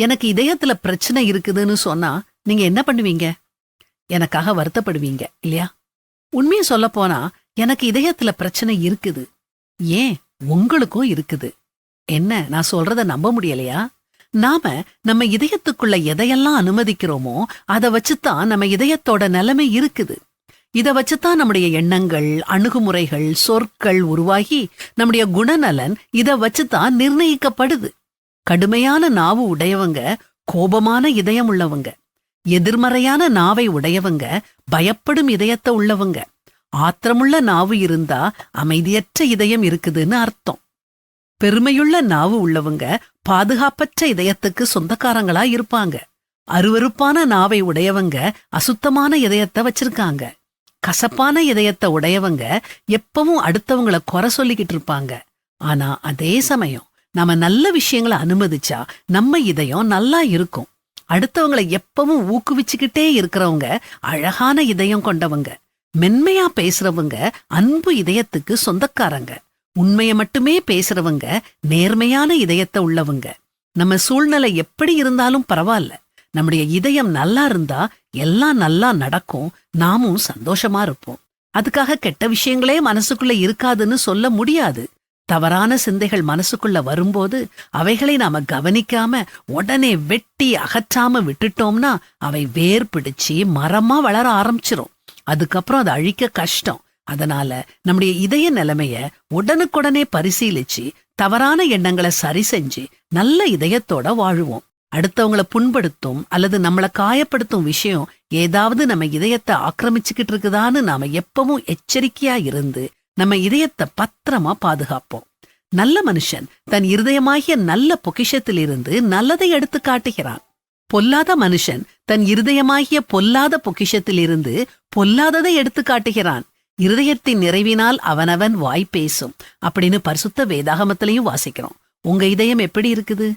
எனக்கு இதயத்துல பிரச்சனை இருக்குதுன்னு சொன்னா நீங்க என்ன பண்ணுவீங்க? எனக்காக வருத்தப்படுவீங்க இல்லையா? உண்மையை சொல்ல போனா எனக்கு இதயத்துல பிரச்சனை இருக்குது. ஏன் உங்களுக்கும் இருக்குது. என்ன நான் சொல்றத நம்ப முடியலையா? நாம நம்ம இதயத்துக்குள்ள எதையெல்லாம் அனுமதிக்கிறோமோ அதை வச்சுதான் நம்ம இதயத்தோட நிலைமை இருக்குது. இத வச்சுதான் நம்முடைய எண்ணங்கள், அணுகுமுறைகள், சொற்கள் உருவாகி நம்முடைய குணநலன் இத வச்சுதான் நிர்ணயிக்கப்படுது. கடுமையான நாவு உடையவங்க கோபமான இதயம் உள்ளவங்க. எதிர்மறையான நாவை உடையவங்க பயப்படும் இதயத்தை உள்ளவங்க. ஆத்திரமுள்ள நாவு இருந்தா அமைதியற்ற இதயம் இருக்குதுன்னு அர்த்தம். பெருமையுள்ள நாவு உள்ளவங்க பாதுகாப்பற்ற இதயத்துக்கு சொந்தக்காரங்களா இருப்பாங்க. அருவருப்பான நாவை உடையவங்க அசுத்தமான இதயத்தை வச்சிருக்காங்க. கசப்பான இதயத்தை உடையவங்க எப்பவும் அடுத்தவங்கள குறை சொல்லிக்கிட்டு இருப்பாங்க. ஆனா அதே சமயம் நாம நல்ல விஷயங்களை அனுமதிச்சா நம்ம இதயம் நல்லா இருக்கும். அடுத்தவங்களை எப்பவும் ஊக்குவிச்சுக்கிட்டே இருக்கிறவங்க அழகான இதயம் கொண்டவங்க. மென்மையா பேசுறவங்க அன்பு இதயத்துக்கு சொந்தக்காரங்க. உண்மையை மட்டுமே பேசுறவங்க நேர்மையான இதயத்தை உள்ளவங்க. நம்ம சூழ்நிலை எப்படி இருந்தாலும் பரவாயில்ல, நம்முடைய இதயம் நல்லா இருந்தா எல்லாம் நல்லா நடக்கும், நாமும் சந்தோஷமா இருப்போம். அதுக்காக கெட்ட விஷயங்களே மனசுக்குள்ள இருக்காதுன்னு சொல்ல முடியாது. தவறான சிந்தைகள் மனசுக்குள்ள வரும்போது அவைகளை நாம கவனிக்காம உடனே வெட்டி அகற்றாம விட்டுட்டோம்னா அவை வேர் பிடிச்சு மரமா வளர ஆரம்பிச்சிரும். அதுக்கப்புறம் அதை அழிக்க கஷ்டம். அதனால நம்முடைய இதய நிலைமைய உடனுக்குடனே பரிசீலிச்சு தவறான எண்ணங்களை சரி செஞ்சு நல்ல இதயத்தோட வாழுவோம். அடுத்தவங்களை புண்படுத்தும் அல்லது நம்மளை காயப்படுத்தும் விஷயம் ஏதாவது நம்ம இதயத்தை ஆக்கிரமிச்சுக்கிட்டு இருக்குதான்னு நாம எப்பவும் எச்சரிக்கையா இருந்து நம்ம இதயத்தை பத்திரமா பாதுகாப்போம். நல்ல மனுஷன் தன் இருதயமாகிய நல்ல பொக்கிஷத்திலிருந்து நல்லதை எடுத்து காட்டுகிறான். பொல்லாத மனுஷன் தன் இருதயமாகிய பொல்லாத பொக்கிஷத்திலிருந்து பொல்லாததை எடுத்து காட்டுகிறான். இருதயத்தின் நிறைவினால் அவனவன் வாய் பேசும் அப்படின்னு பரிசுத்த வேதாகமத்திலையும் வாசிக்கிறோம். உங்க இதயம் எப்படி இருக்குது?